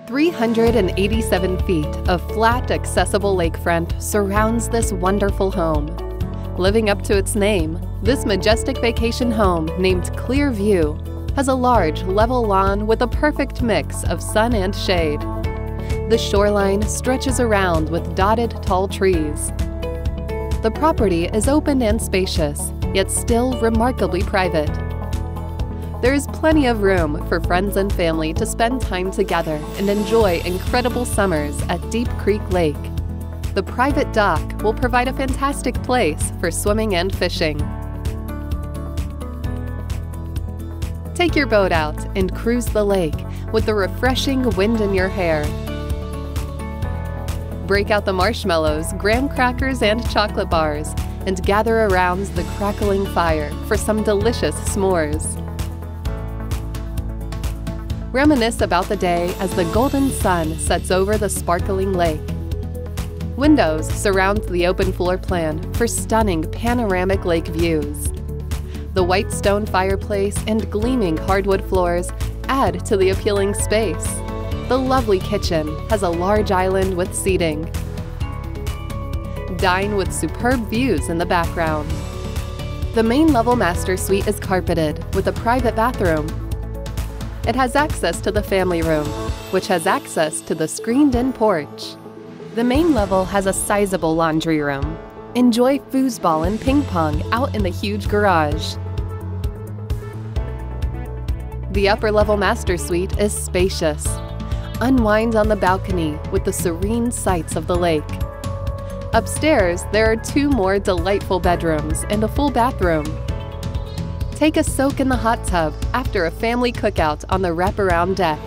387 feet of flat, accessible lakefront surrounds this wonderful home. Living up to its name, this majestic vacation home named Clearview has a large, level lawn with a perfect mix of sun and shade. The shoreline stretches around with dotted tall trees. The property is open and spacious, yet still remarkably private. There is plenty of room for friends and family to spend time together and enjoy incredible summers at Deep Creek Lake. The private dock will provide a fantastic place for swimming and fishing. Take your boat out and cruise the lake with the refreshing wind in your hair. Break out the marshmallows, graham crackers, and chocolate bars, and gather around the crackling fire for some delicious s'mores. Reminisce about the day as the golden sun sets over the sparkling lake. Windows surround the open floor plan for stunning panoramic lake views. The white stone fireplace and gleaming hardwood floors add to the appealing space. The lovely kitchen has a large island with seating. Dine with superb views in the background. The main level master suite is carpeted with a private bathroom. It has access to the family room, which has access to the screened-in porch. The main level has a sizable laundry room. Enjoy foosball and ping pong out in the huge garage. The upper-level master suite is spacious. Unwind on the balcony with the serene sights of the lake. Upstairs, there are 2 more delightful bedrooms and a full bathroom. Take a soak in the hot tub after a family cookout on the wraparound deck.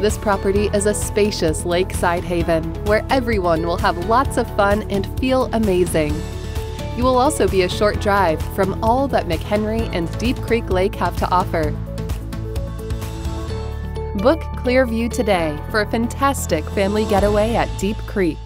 This property is a spacious lakeside haven where everyone will have lots of fun and feel amazing. You will also be a short drive from all that McHenry and Deep Creek Lake have to offer. Book Clearview today for a fantastic family getaway at Deep Creek.